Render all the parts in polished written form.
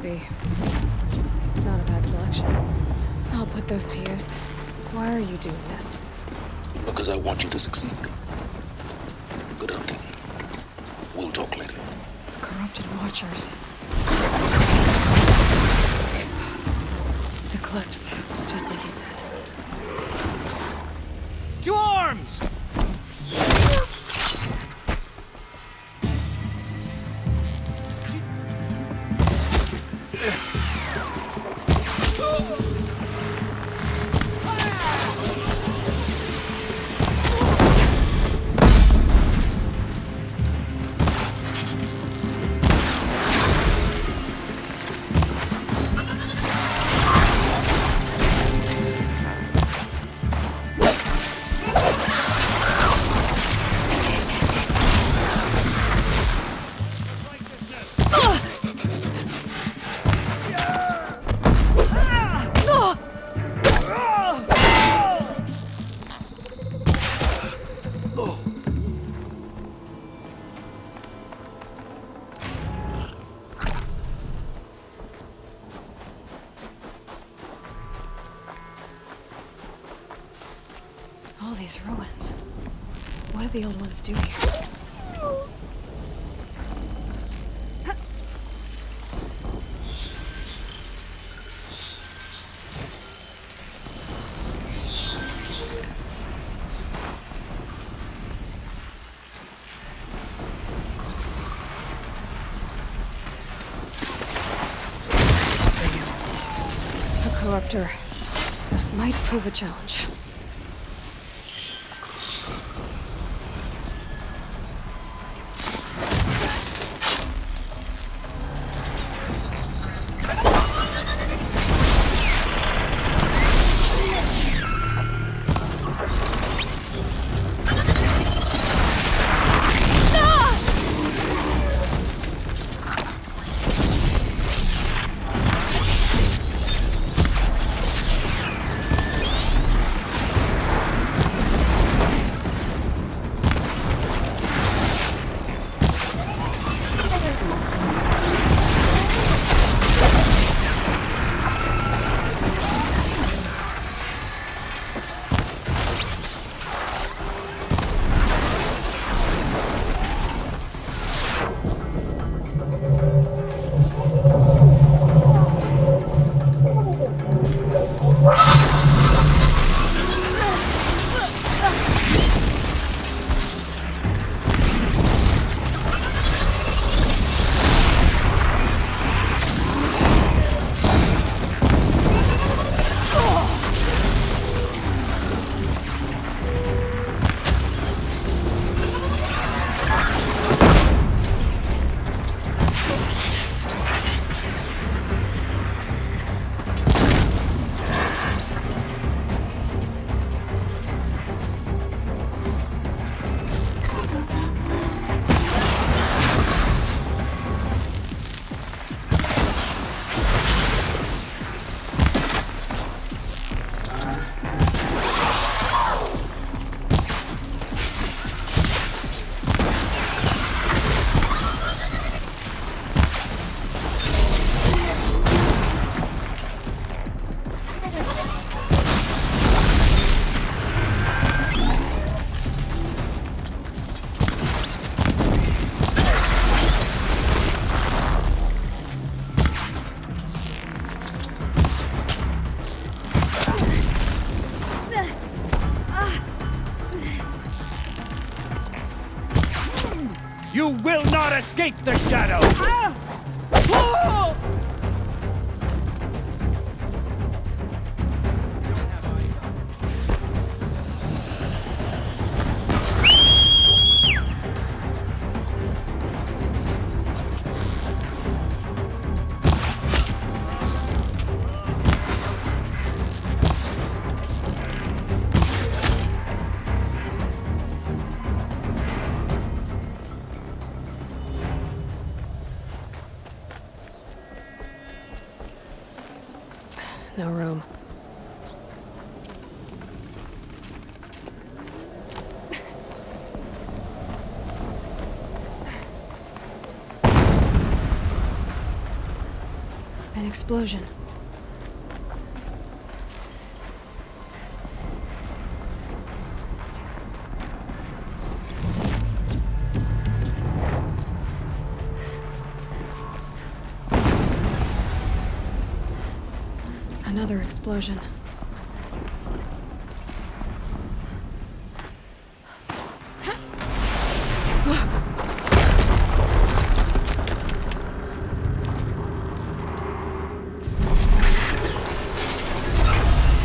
be. Not a bad selection. I'll put those to use. Why are you doing this? Because I want you to succeed. Good hunting. We'll talk later. Corrupted watchers. Eclipse, just like he said. To arms! All these ruins. What do the old ones do here? A corruptor might prove a challenge. You will not escape the shadow! No room. explosion. Another explosion.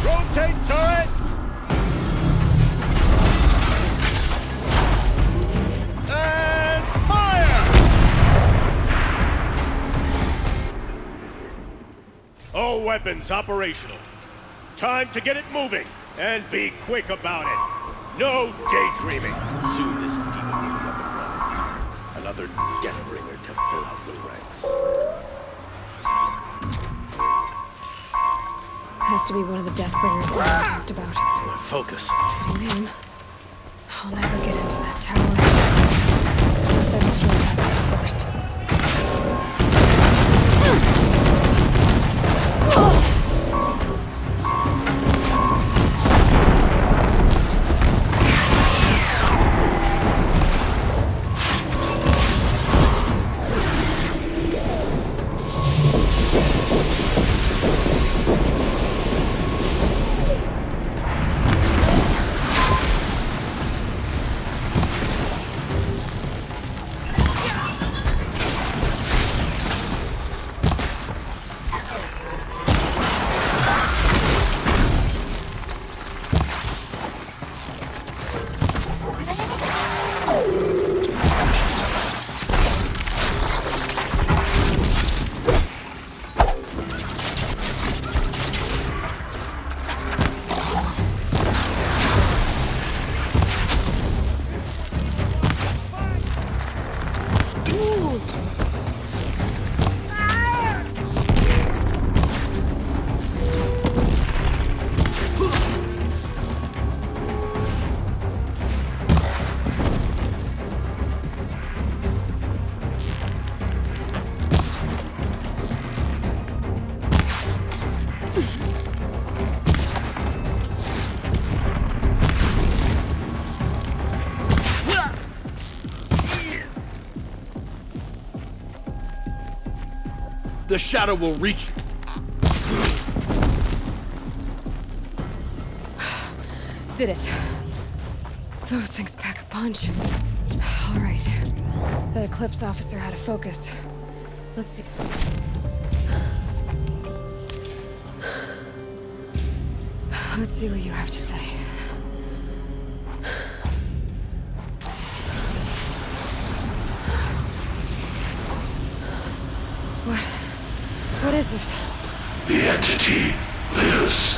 Rotate turret! And fire! All weapons operational. Time to get it moving, and be quick about it. No daydreaming. Soon this demon will be up and running. Another Deathbringer to fill out the ranks. Has to be one of the Deathbringers we talked about. My focus. Fitting name. I'll never get into that tower. Unless I destroy that first. The shadow will reach you. Did it. Those things pack a punch. All right. That Eclipse officer had a focus. Let's see. Let's see what you have to say. What is this? The entity lives.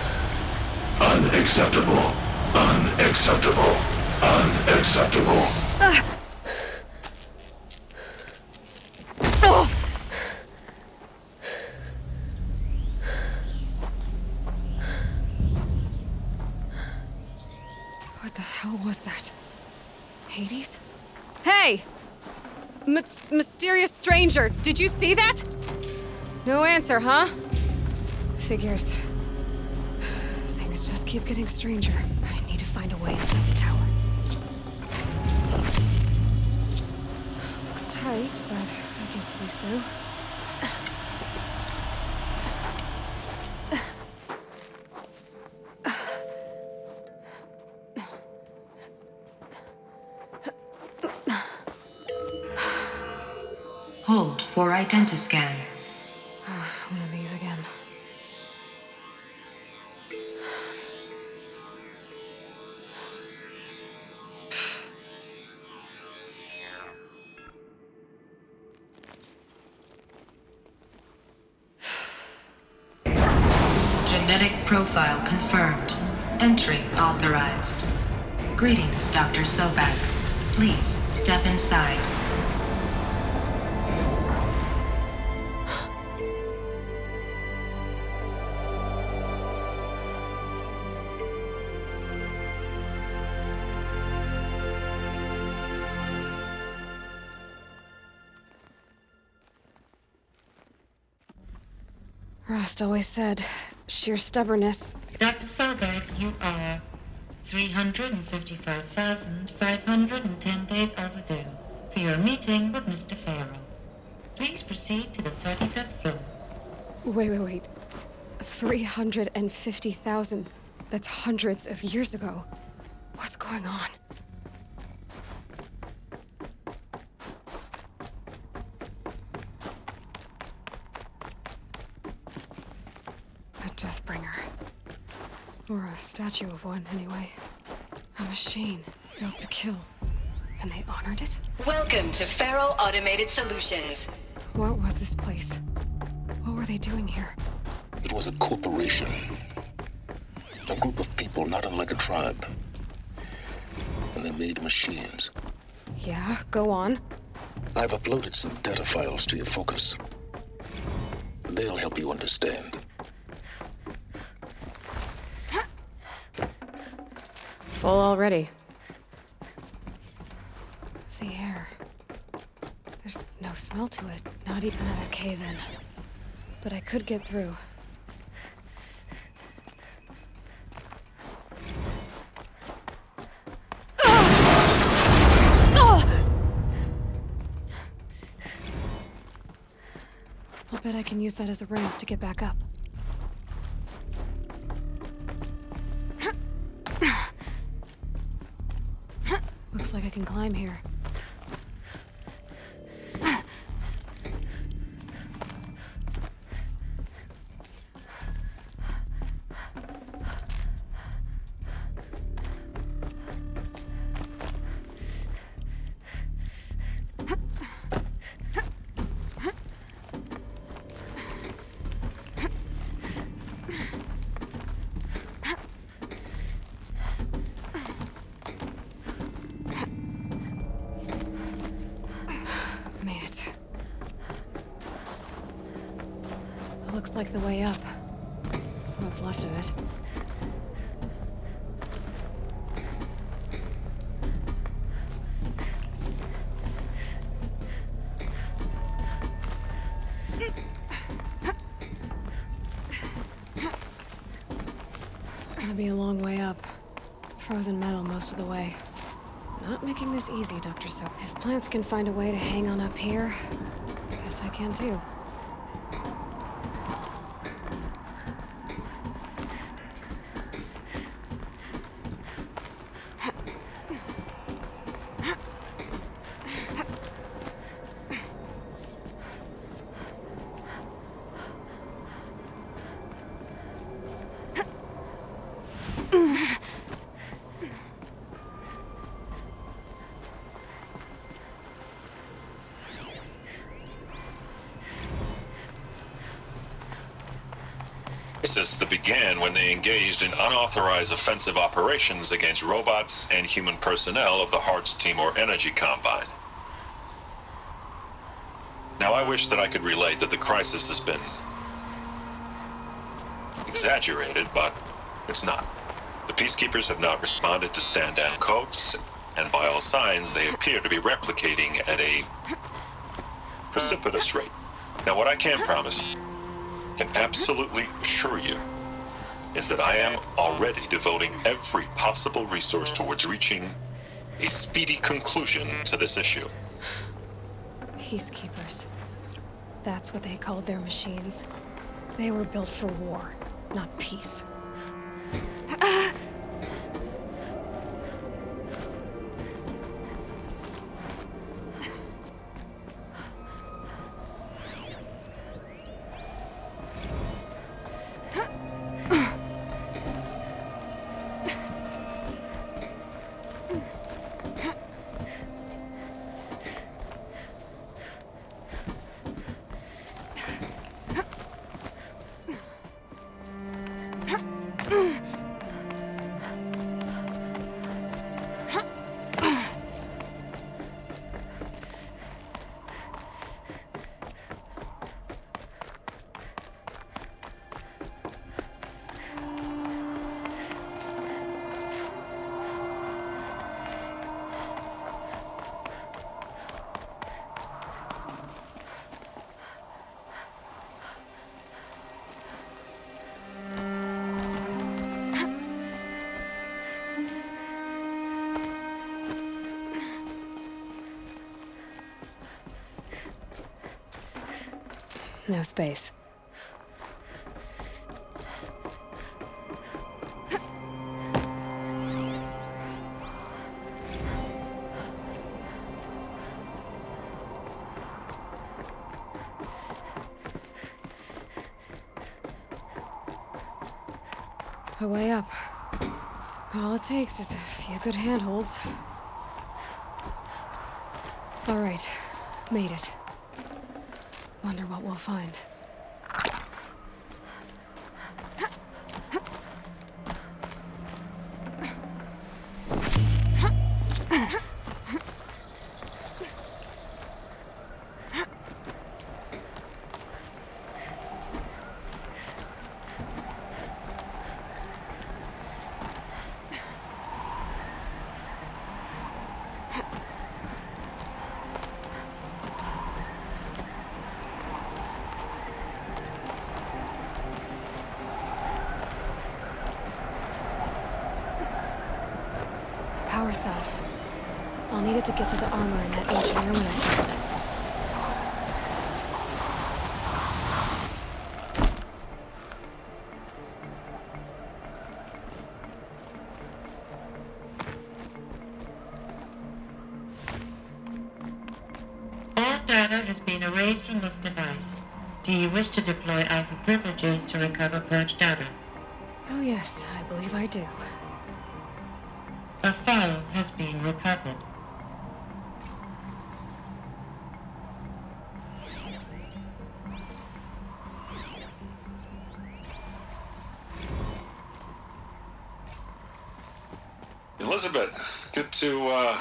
Unacceptable. Unacceptable. Unacceptable. What the hell was that? Hades? Hey! Mysterious stranger, did you see that? No answer, huh? Figures. Things just keep getting stranger. I need to find a way inside the tower. Looks tight, but I can squeeze through. Hold for identiscan. One of these again. Genetic profile confirmed. Entry authorized. Greetings, Dr. Sobak. Please step inside. Rost always said, sheer stubbornness. Dr. Sobek, you are 355,510 days overdue for your meeting with Mr. Farrell. Please proceed to the 35th floor. Wait. 350,000. That's hundreds of years ago. What's going on? A Deathbringer. Or a statue of one, anyway. A machine built to kill. And they honored it? Welcome to Faro Automated Solutions. What was this place? What were they doing here? It was a corporation. A group of people not unlike a tribe. And they made machines. Yeah, go on. I've uploaded some data files to your focus. They'll help you understand. Full already. The air. There's no smell to it, not even at a cave-in. But I could get through. I'll bet I can use that as a ramp to get back up. Looks like I can climb here. Made it. Looks like the way up. What's left of it. Gonna be a long way up. Frozen metal most of the way. Not making this easy, Dr. Soap. If plants can find a way to hang on up here, I guess I can too. Crisis that began when they engaged in unauthorized offensive operations against robots and human personnel of the Hearts Timor Energy Combine. Now, I wish that I could relate that the crisis has been exaggerated, but it's not. The peacekeepers have not responded to stand-down codes, and by all signs, they appear to be replicating at a precipitous rate. Now, what I can promise, can absolutely assure you, is that I am already devoting every possible resource towards reaching a speedy conclusion to this issue. Peacekeepers. That's what they called their machines. They were built for war, not peace. No space. A way up. All it takes is a few good handholds. All right, made it. Wonder what we'll find. Power cell. I'll need it to get to the armor in that ancient room I found. All data has been erased from this device. Do you wish to deploy Alpha privileges to recover purged data? Oh yes, I believe I do. A file has been recovered. Elizabeth, good to,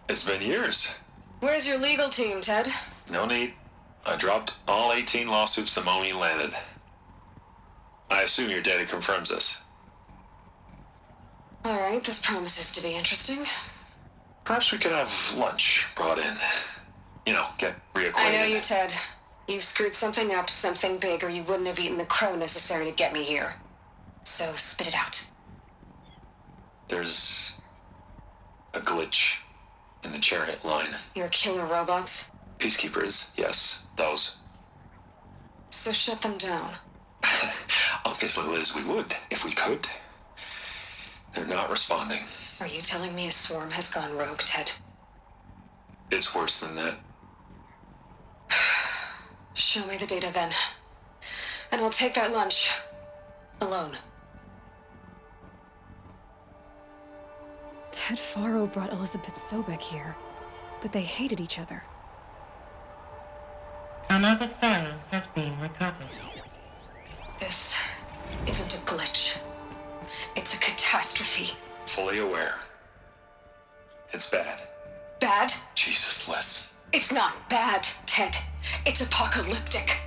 it's been years. Where's your legal team, Ted? No need. I dropped all 18 lawsuits the moment you landed. I assume your data confirms this. All right, this promises to be interesting. Perhaps we could have lunch brought in. You know, get reacquainted. I know you, Ted. You screwed something up, something big, or you wouldn't have eaten the crow necessary to get me here. So spit it out. There's a glitch in the chariot line. Your killer robots? Peacekeepers, yes, those. So shut them down. Obviously, Liz, we would, if we could. They're not responding. Are you telling me a swarm has gone rogue, Ted? It's worse than that. Show me the data then. And I'll take that lunch. Alone. Ted Faro brought Elizabeth Sobek here, but they hated each other. Another file has been recovered. This isn't a glitch. It's a catastrophe. Fully aware. It's bad. Bad? Jesus, Liz. It's not bad, Ted. It's apocalyptic.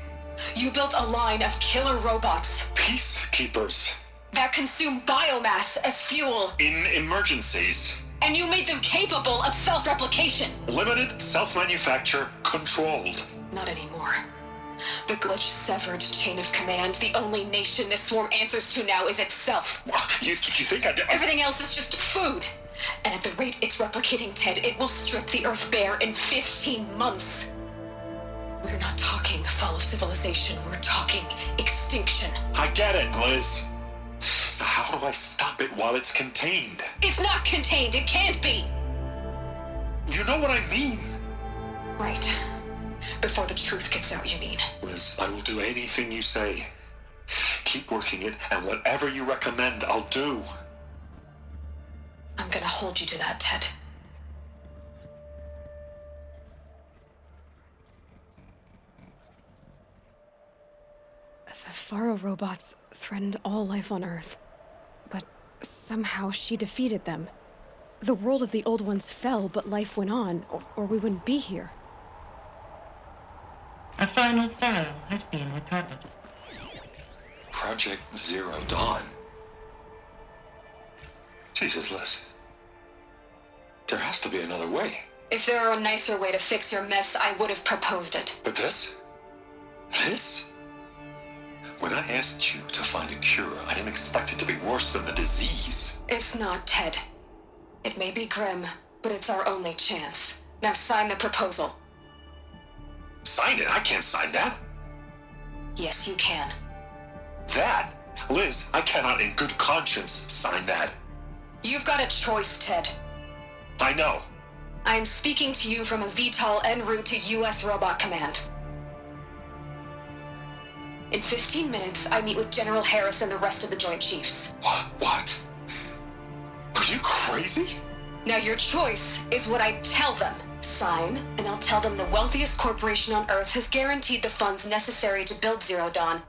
You built a line of killer robots Peacekeepers. that consume biomass as fuel, In emergencies. and you made them capable of self-replication. Limited, self-manufacture, controlled. Not anymore. The glitch severed chain of command. The only nation this swarm answers to now is itself. You think I did? Everything else is just food. And at the rate it's replicating, Ted, it will strip the Earth bare in 15 months. We're not talking fall of civilization. We're talking extinction. I get it, Liz. So how do I stop it while it's contained? It's not contained. It can't be. You know what I mean. Right. Before the truth gets out, you mean? Liz, I will do anything you say. Keep working it, and whatever you recommend, I'll do. I'm gonna hold you to that, Ted. The Faro robots threatened all life on Earth, but somehow she defeated them. The world of the old ones fell, but life went on, or we wouldn't be here. A final file has been recovered. Project Zero Dawn. Jesus, Liz. There has to be another way. If there were a nicer way to fix your mess, I would have proposed it. But this? This? When I asked you to find a cure, I didn't expect it to be worse than the disease. It's not, Ted. It may be grim, but it's our only chance. Now sign the proposal. Sign it? I can't sign that. Yes, you can. That? Liz, I cannot in good conscience sign that. You've got a choice, Ted. I know. I am speaking to you from a VTOL en route to U.S. Robot Command. In 15 minutes, I meet with General Harris and the rest of the Joint Chiefs. What? Are you crazy? Now your choice is what I tell them. Sign, and I'll tell them the wealthiest corporation on Earth has guaranteed the funds necessary to build Zero Dawn.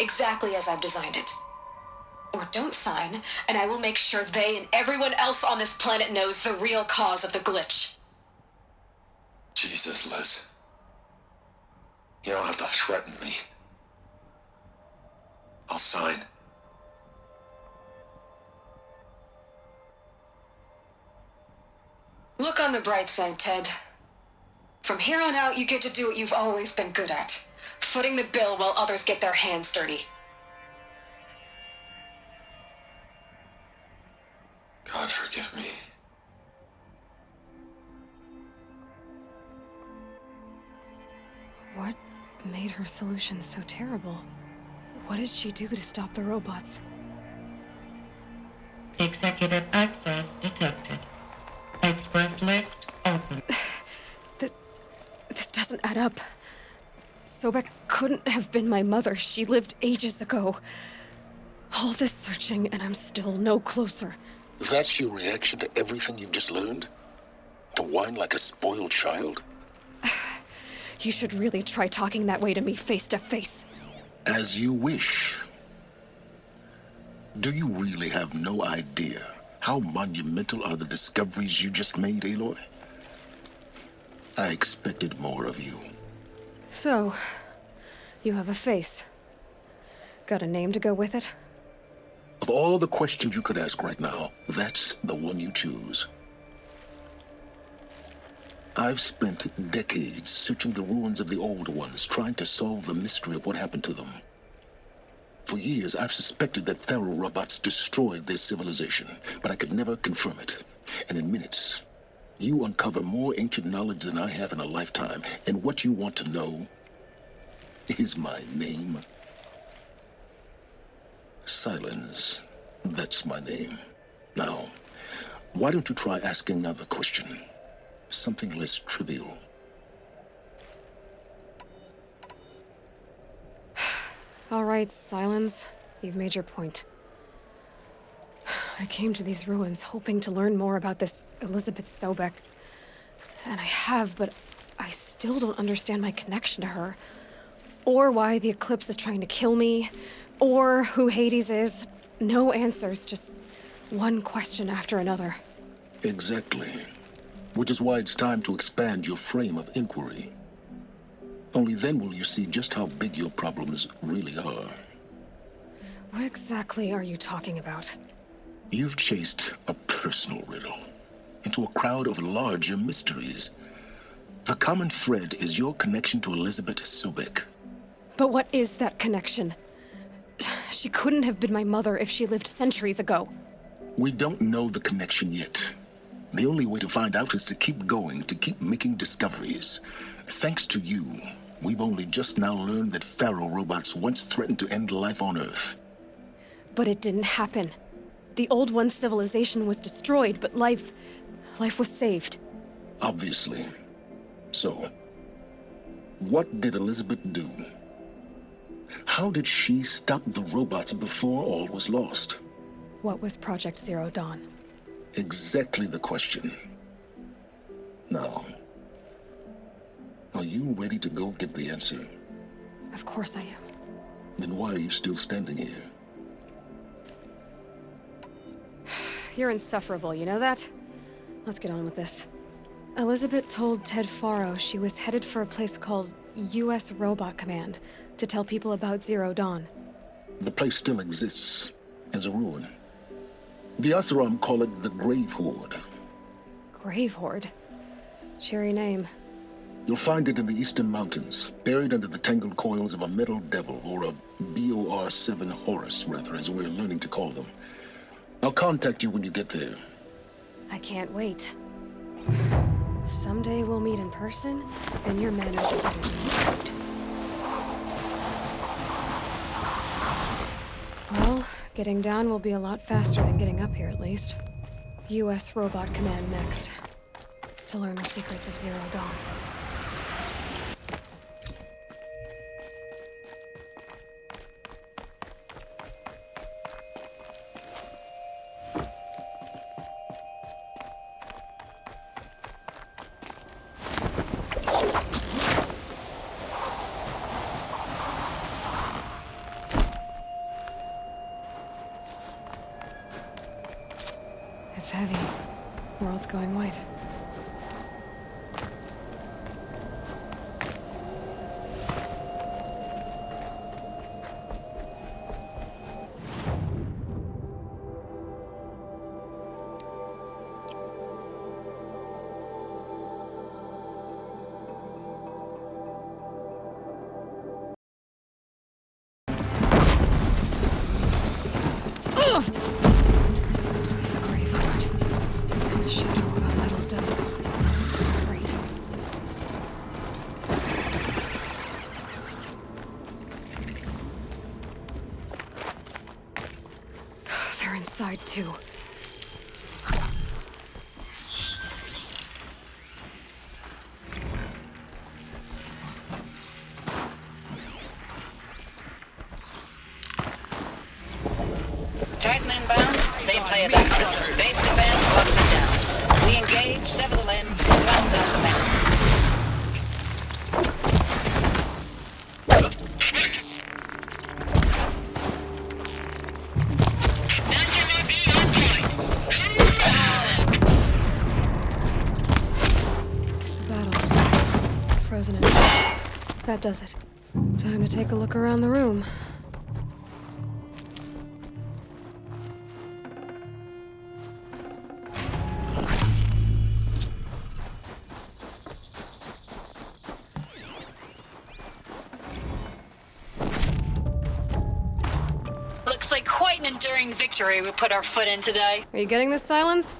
Exactly as I've designed it. Or don't sign, and I will make sure they and everyone else on this planet knows the real cause of the glitch. Jesus, Liz. You don't have to threaten me. I'll sign. Look on the bright side, Ted. From here on out, you get to do what you've always been good at. Footing the bill while others get their hands dirty. God forgive me. What made her solution so terrible? What did she do to stop the robots? Executive access detected. Express lift open. This doesn't add up. Sobek couldn't have been my mother. She lived ages ago. All this searching, and I'm still no closer. That's your reaction to everything you've just learned? To whine like a spoiled child? You should really try talking that way to me face to face. As you wish. Do you really have no idea how monumental are the discoveries you just made, Aloy? I expected more of you. So, you have a face. Got a name to go with it? Of all the questions you could ask right now, that's the one you choose. I've spent decades searching the ruins of the old ones, trying to solve the mystery of what happened to them. For years, I've suspected that Faro robots destroyed their civilization, but I could never confirm it. And in minutes, you uncover more ancient knowledge than I have in a lifetime, and what you want to know is my name. Silence. That's my name. Now, why don't you try asking another question? Something less trivial. All right, Silence. You've made your point. I came to these ruins hoping to learn more about this Elizabeth Sobek. And I have, but I still don't understand my connection to her. Or why the Eclipse is trying to kill me. Or who Hades is. No answers, just one question after another. Exactly. Which is why it's time to expand your frame of inquiry. Only then will you see just how big your problems really are. What exactly are you talking about? You've chased a personal riddle into a crowd of larger mysteries. The common thread is your connection to Elizabeth Sobek. But what is that connection? She couldn't have been my mother if she lived centuries ago. We don't know the connection yet. The only way to find out is to keep going, to keep making discoveries. Thanks to you, we've only just now learned that Faro robots once threatened to end life on Earth. But it didn't happen. The Old One's civilization was destroyed, but life was saved. Obviously. So, what did Elizabeth do? How did she stop the robots before all was lost? What was Project Zero Dawn? Exactly the question. Now, are you ready to go get the answer? Of course I am. Then why are you still standing here? You're insufferable, you know that? Let's get on with this. Elizabeth told Ted Faro she was headed for a place called U.S. Robot Command to tell people about Zero Dawn. The place still exists as a ruin. The Asaram call it the Grave Horde. Grave Horde? Cheery name. You'll find it in the Eastern Mountains, buried under the tangled coils of a metal devil, or a BOR-7 Horus, rather, as we're learning to call them. I'll contact you when you get there. I can't wait. someday we'll meet in person, and your manners are better than food. Well, getting down will be a lot faster than getting up here, at least. U.S. Robot Command next. To learn the secrets of Zero Dawn. It's heavy. World's going white. Inside too. Titan inbound, same play as after. Base defense locks it down. We engage, sever the limb, blast out the mess. Frozen in. That does it. Time to take a look around the room. Looks like quite an enduring victory we put our foot in today. Are you getting this, Silence?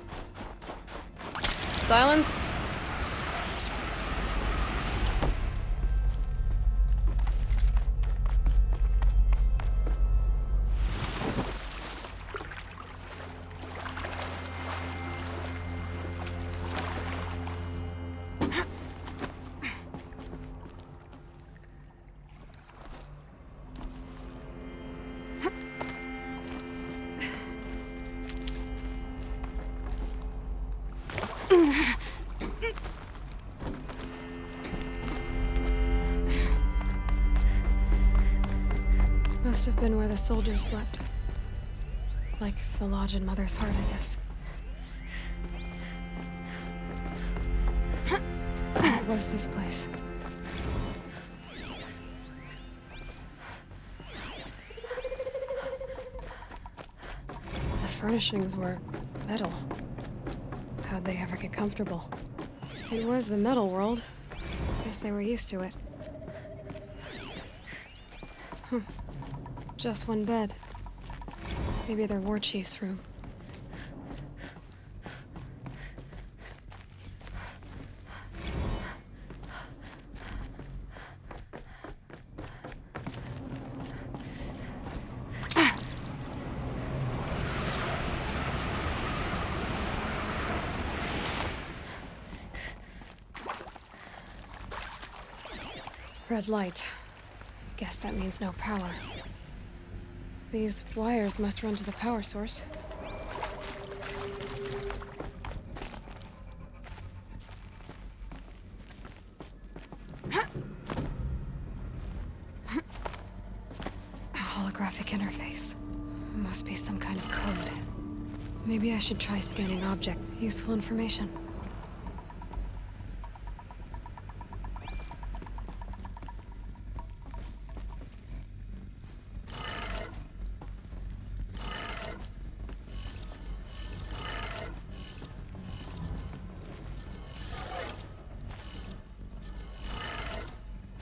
Silence? Must have been where the soldiers slept. Like the lodge in Mother's Heart, I guess. What was this place? The furnishings were metal. How'd they ever get comfortable? It was the metal world. Guess they were used to it. Just one bed. Maybe their war chief's room. Red light. Guess that means no power. These wires must run to the power source. A holographic interface. Must be some kind of code. Maybe I should try scanning object. Useful information.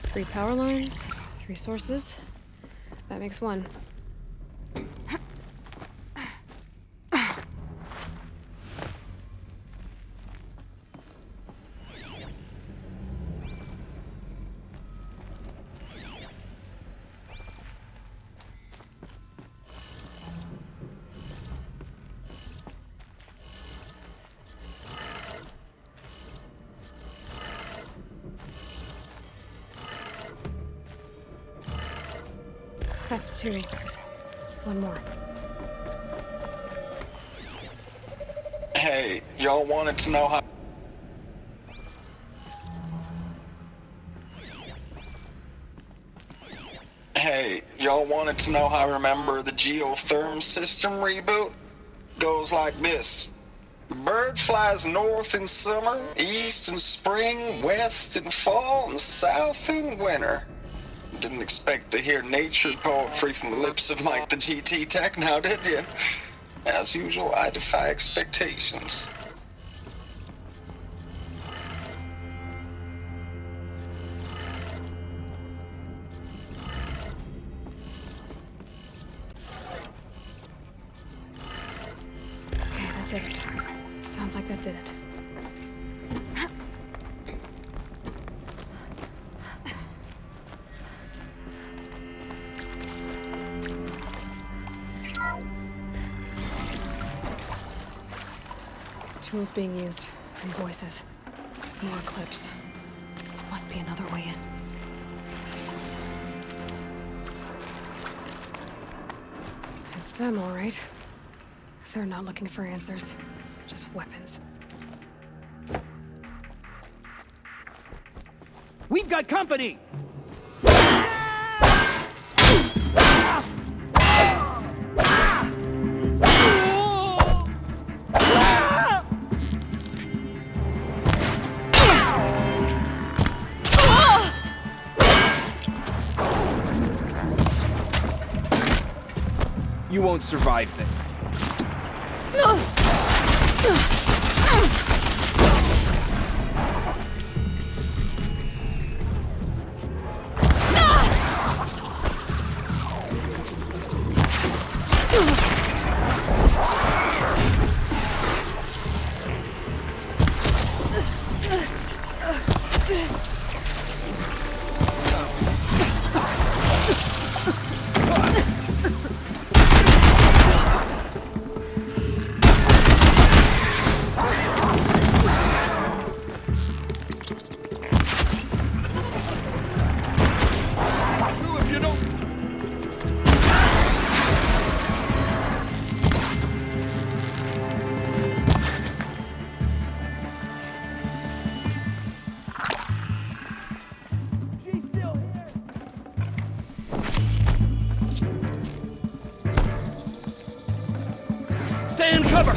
Three power lines, 3 sources. That makes 1. That's 2. One more. Hey, y'all wanted to know how... Hey, y'all wanted to know how I remember the geotherm system reboot? Goes like this. The bird flies north in summer, east in spring, west in fall, and south in winter. Didn't expect to hear nature poetry from the lips of Mike the GT Tech now, did you? As usual, I defy expectations. Okay, that did it. Sounds like that did it. Tools being used, and voices. More clips. Must be another way in. It's them, all right. They're not looking for answers, just weapons. We've got company! You won't survive this. Stay in cover!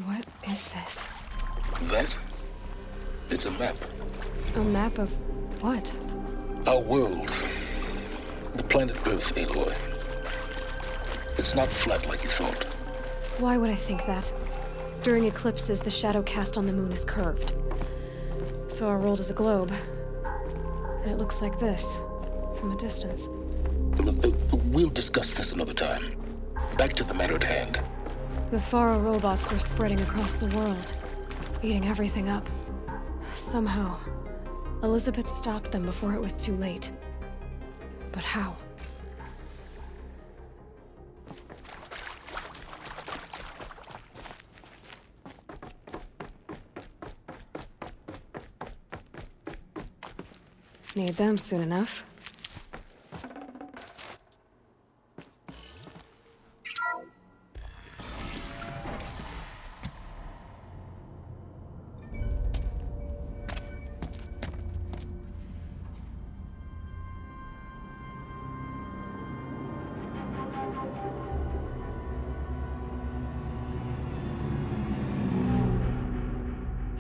What is this? That? It's a map. A map of what? Our world. The planet Earth, Aloy. It's not flat like you thought. Why would I think that? During eclipses, the shadow cast on the moon is curved. So our world is a globe. And it looks like this, from a distance. We'll discuss this another time. Back to the matter at hand. The Faro robots were spreading across the world, eating everything up. Somehow, Elizabeth stopped them before it was too late. But how? Need them soon enough.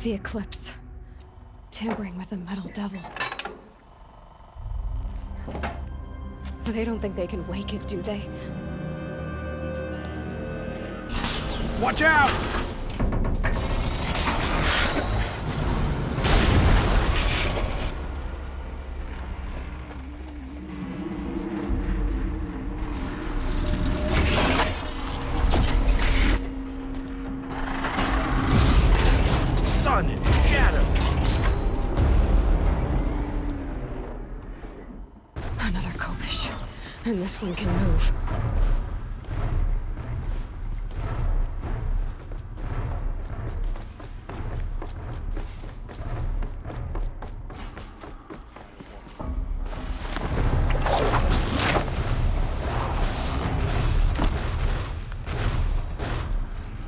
The Eclipse. Tampering with the Metal Devil. They don't think they can wake it, do they? Watch out! Sun and shadow. Another Kopish. And this one can move.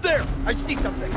There! I see something!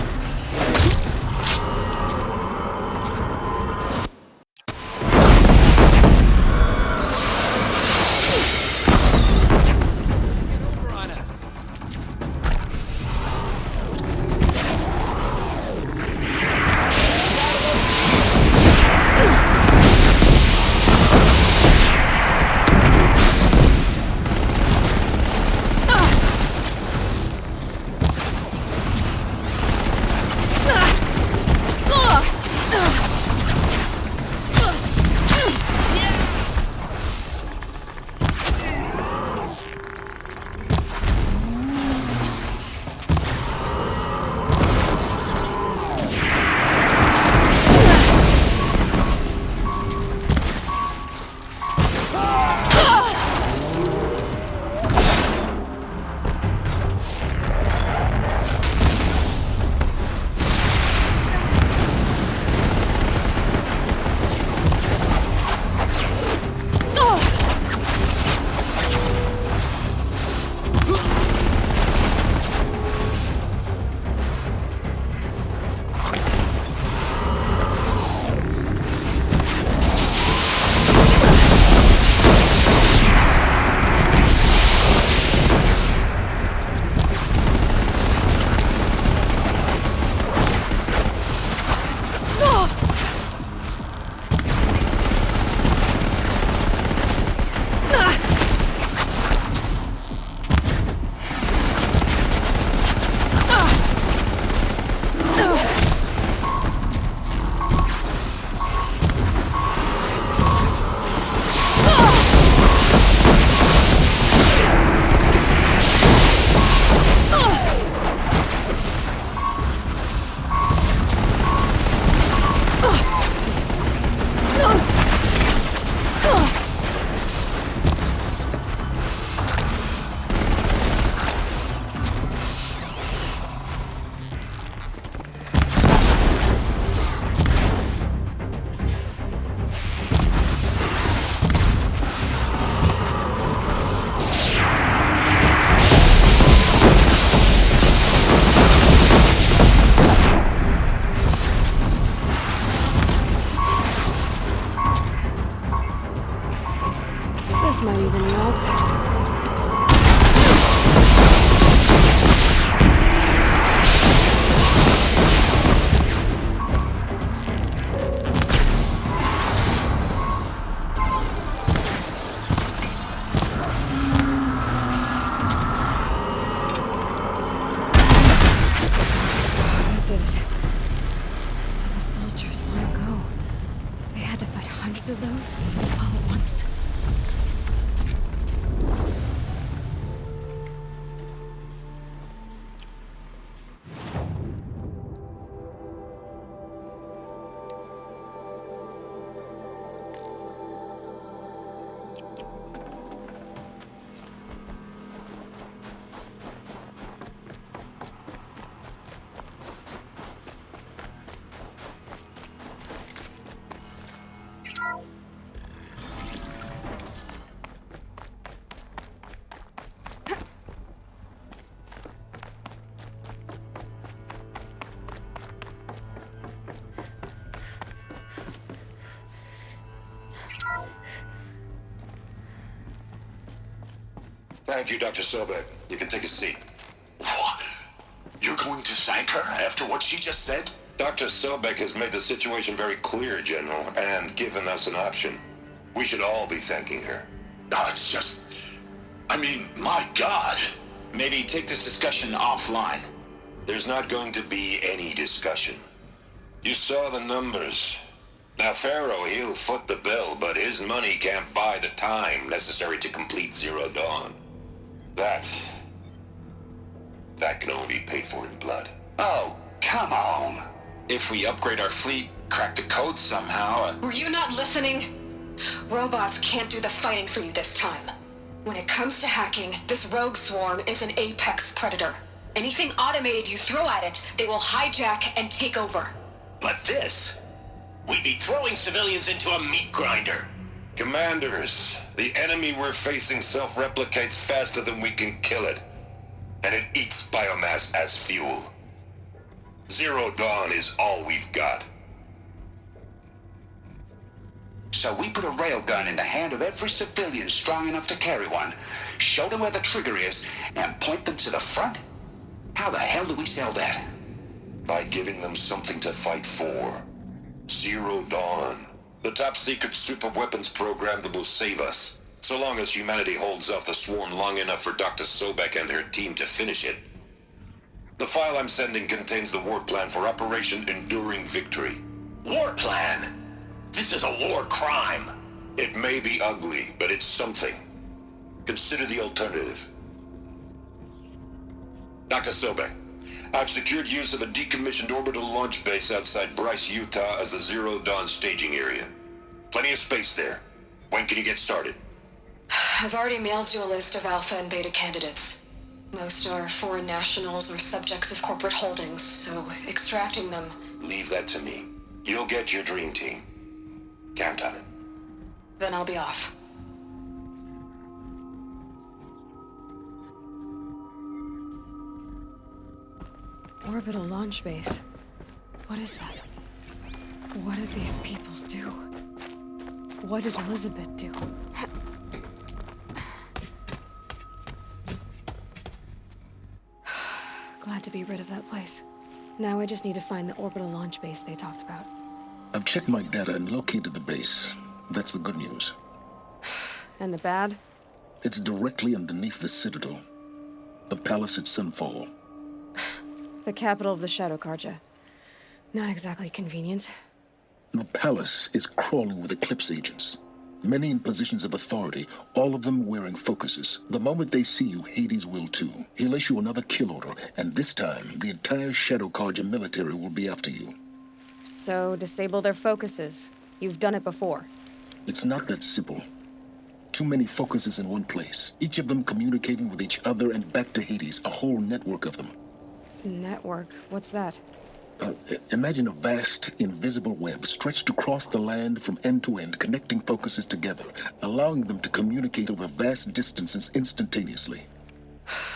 This might even melt. Of those all at once. Thank you, Dr. Sobek. You can take a seat. What? You're going to thank her after what she just said? Dr. Sobek has made the situation very clear, General, and given us an option. We should all be thanking her. No, it's just... I mean, my God. Maybe take this discussion offline. There's not going to be any discussion. You saw the numbers. Now, Pharaoh, he'll foot the bill, but his money can't buy the time necessary to complete Zero Dawn. That can only be paid for in blood. Oh, come on. If we upgrade our fleet, crack the code somehow... Were you not listening? Robots can't do the fighting for you this time. When it comes to hacking, this rogue swarm is an apex predator. Anything automated you throw at it, they will hijack and take over. But this... we'd be throwing civilians into a meat grinder. Commanders, the enemy we're facing self-replicates faster than we can kill it. And it eats biomass as fuel. Zero Dawn is all we've got. So we put a railgun in the hand of every civilian strong enough to carry one, show them where the trigger is, and point them to the front? How the hell do we sell that? By giving them something to fight for. Zero Dawn. The top-secret super-weapons program that will save us. So long as humanity holds off the swarm long enough for Dr. Sobek and her team to finish it. The file I'm sending contains the war plan for Operation Enduring Victory. War plan? This is a war crime. It may be ugly, but it's something. Consider the alternative. Dr. Sobek, I've secured use of a decommissioned orbital launch base outside Bryce, Utah as the Zero Dawn staging area. Plenty of space there. When can you get started? I've already mailed you a list of alpha and beta candidates. Most are foreign nationals or subjects of corporate holdings, so extracting them... Leave that to me. You'll get your dream team. Count on it. Then I'll be off. Orbital launch base. What is that? What did these people do? What did Elizabeth do? Glad to be rid of that place. Now I just need to find the orbital launch base they talked about. I've checked my data and located the base. That's the good news. And the bad? It's directly underneath the Citadel. The palace at Sunfall. The capital of the Shadow Carja. Not exactly convenient. The palace is crawling with Eclipse agents. Many in positions of authority, all of them wearing focuses. The moment they see you, Hades will too. He'll issue another kill order, and this time, the entire Shadow Carja military will be after you. So, disable their focuses. You've done it before. It's not that simple. Too many focuses in one place, each of them communicating with each other and back to Hades, a whole network of them. Network? What's that? Imagine a vast, invisible web stretched across the land from end to end, connecting focuses together, allowing them to communicate over vast distances instantaneously.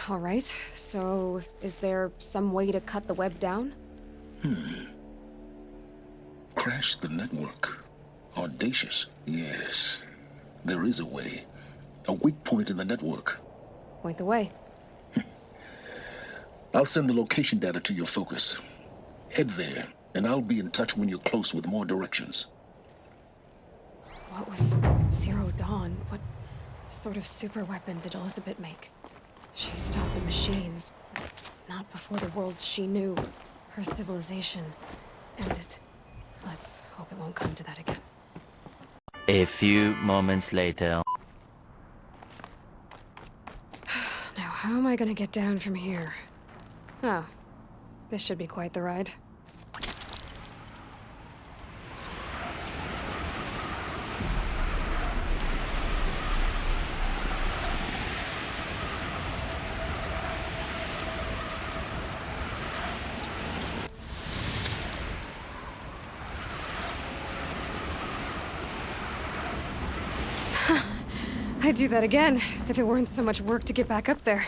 All right, so is there some way to cut the web down? Crash the network. Audacious. Yes, there is a way. A weak point in the network. Point the way. I'll send the location data to your focus. Head there, and I'll be in touch when you're close with more directions. What was Zero Dawn? What sort of super weapon did Elizabeth make? She stopped the machines, but not before the world she knew, her civilization, ended. Let's hope it won't come to that again. A few moments later. Now, how am I gonna get down from here? Oh, this should be quite the ride. I'd do that again, if it weren't so much work to get back up there.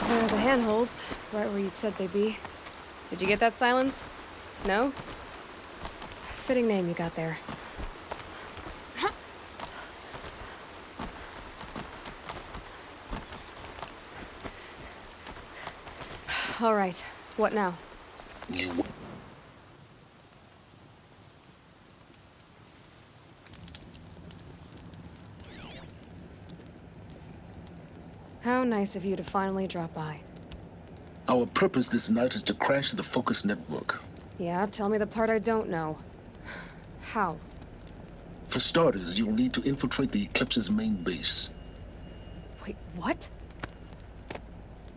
There are the handholds, right where you'd said they'd be. Did you get that, Silence? No? Fitting name you got there. All right, what now? How nice of you to finally drop by. Our purpose this night is to crash the Focus network. Yeah, tell me the part I don't know. How? For starters, you'll need to infiltrate the Eclipse's main base. Wait, what?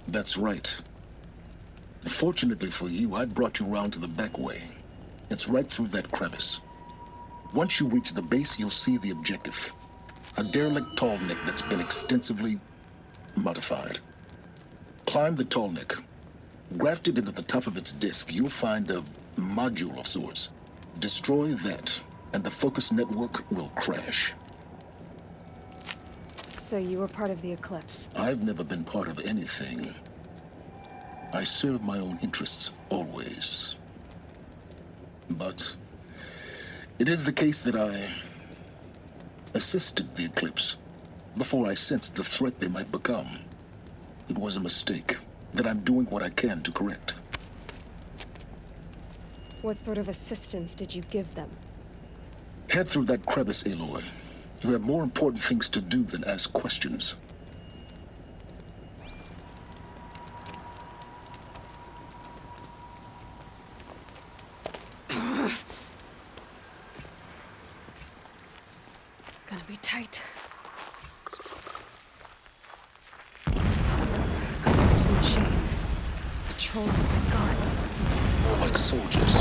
That's right. Fortunately for you, I brought you round to the back way. It's right through that crevice. Once you reach the base, you'll see the objective. A derelict tall neck that's been extensively modified. Climb the tall neck. Grafted into the top of its disk, you'll find a module of sorts. Destroy that, and the Focus network will crash. So you were part of the Eclipse? I've never been part of anything. I serve my own interests, always. But it is the case that I assisted the Eclipse before I sensed the threat they might become. It was a mistake that I'm doing what I can to correct. What sort of assistance did you give them? Head through that crevice, Aloy. You have more important things to do than ask questions. Gonna be tight. Two machines. Patrolling like guards. More like soldiers.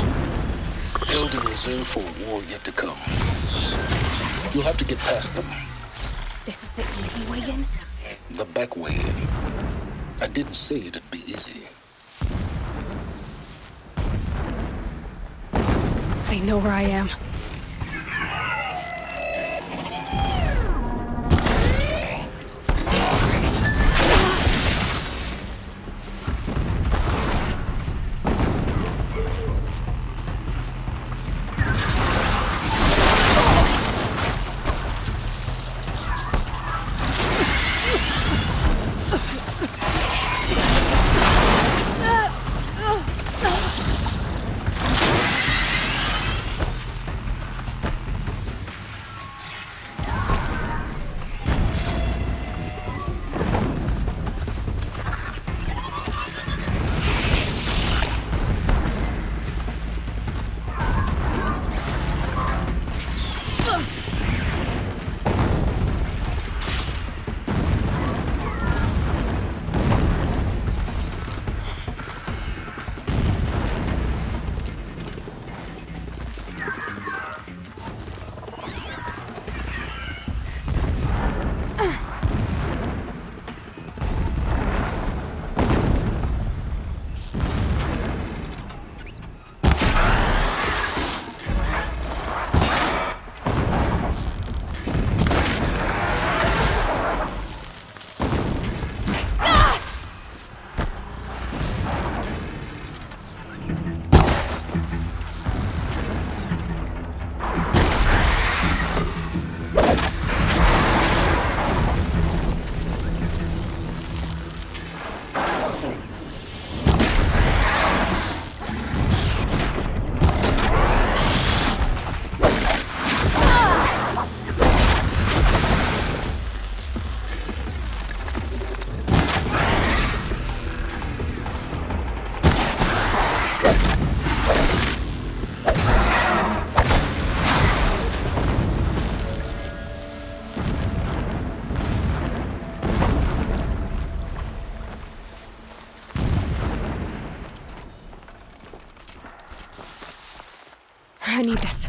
Held in reserve for a war yet to come. You'll have to get past them. This is the easy way in? The back way in. I didn't say it'd be easy. They know where I am. need this.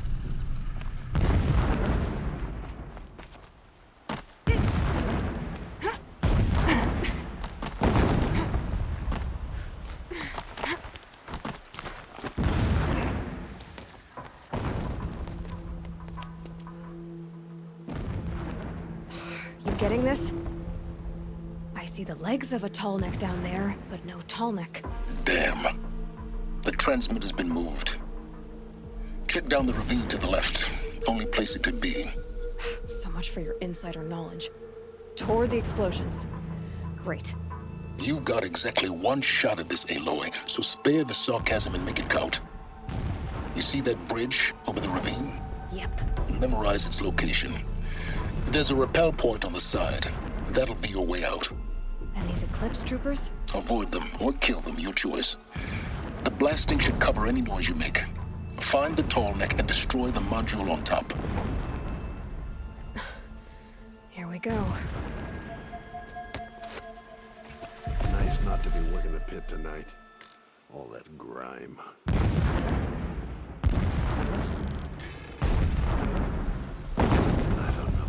You getting this? I see the legs of a tall neck down there, but no tall neck. Damn. The transmitter's been moved. Check down the ravine to the left. Only place it could be. So much for your insider knowledge. Toward the explosions. Great. You've got exactly one shot at this, Aloy, so spare the sarcasm and make it count. You see that bridge over the ravine? Yep. Memorize its location. There's a rappel point on the side. That'll be your way out. And these Eclipse troopers? Avoid them or kill them, your choice. The blasting should cover any noise you make. Find the tall neck and destroy the module on top. Here we go. Nice not to be working the pit tonight. All that grime. I don't know.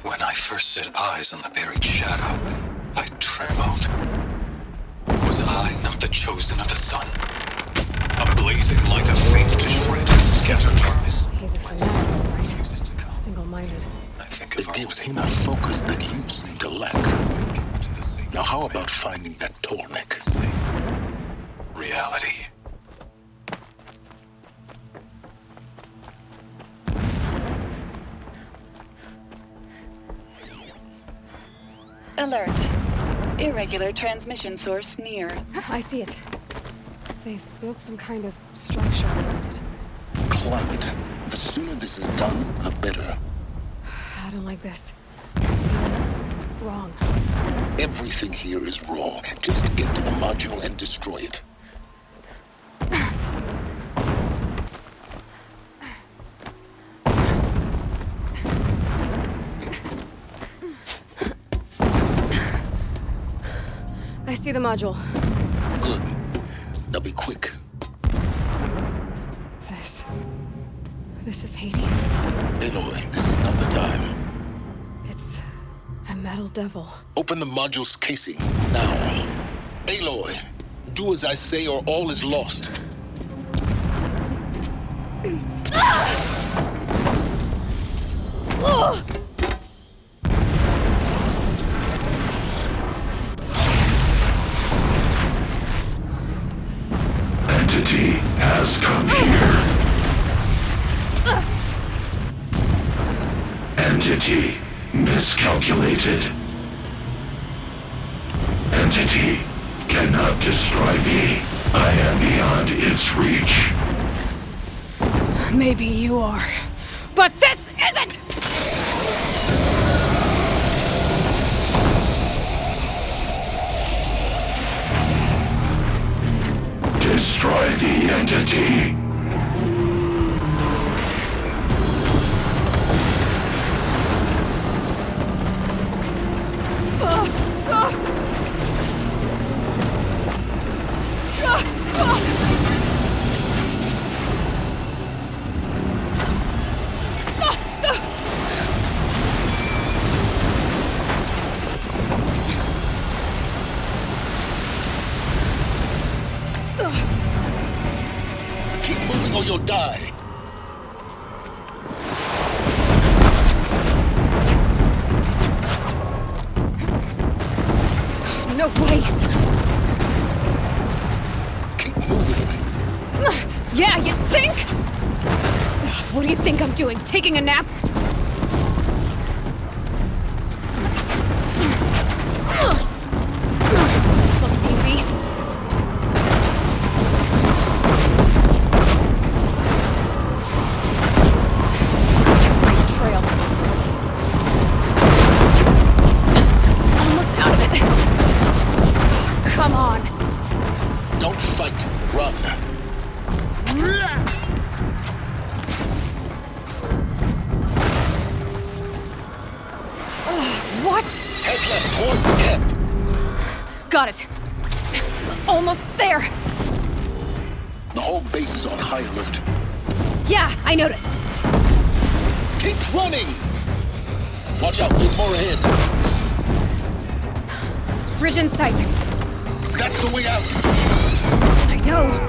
When I first set eyes on the buried shadow, I trembled. Was I not the chosen of the sun? A blazing light of faith to shred and scatter darkness. He's a fanatic, all right. Single-minded. It gives him a focus that you seem to lack. Now how about finding that tall neck? Reality. Alert. Irregular transmission source near. I see it. They've built some kind of structure around it. Climb it. The sooner this is done, the better. I don't like this. It feels wrong. Everything here is wrong. Just get to the module and destroy it. I see the module. Good. Now be quick. This is Hades. Aloy, this is not the time. It's a metal devil. Open the module's casing, now. Aloy, do as I say or all is lost. Entity has come here. Entity miscalculated. Entity cannot destroy me. I am beyond its reach. Maybe you are, but this isn't! Destroy the entity. die. No way! Keep moving. Yeah, you think? What do you think I'm doing? Taking a nap? Looks easy. Trail. Almost out of it. Come on. Don't fight. Run. What? Head left towards the camp. Got it. Almost there. The whole base is on high alert. Yeah, I noticed. Keep running! Watch out, there's more ahead. Bridge in sight. That's the way out. I know.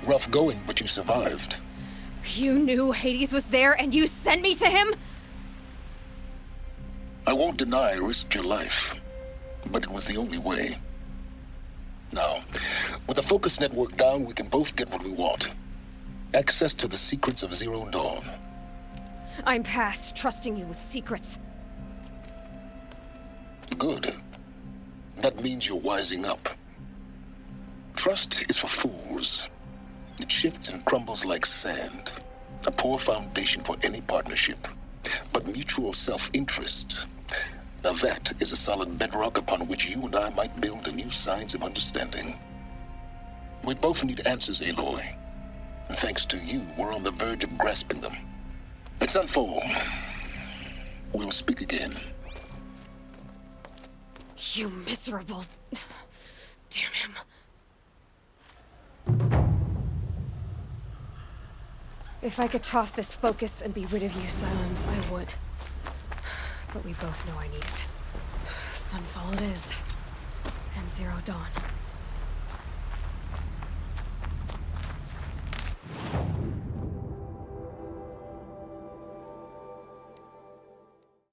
Rough going, but you survived. You knew Hades was there and you sent me to him? I won't deny I risked your life, but it was the only way. Now, with the focus network down, we can both get what we want. Access to the secrets of Zero Dawn. I'm past trusting you with secrets. Good. That means you're wising up. Trust is for fools. It shifts and crumbles like sand. A poor foundation for any partnership. But mutual self-interest, now that is a solid bedrock upon which you and I might build a new science of understanding. We both need answers, Aloy. And thanks to you, we're on the verge of grasping them. Let's unfold. We'll speak again. You miserable... Damn him. If I could toss this focus and be rid of you, Silence, I would. But we both know I need it. Sunfall it is. And Zero Dawn.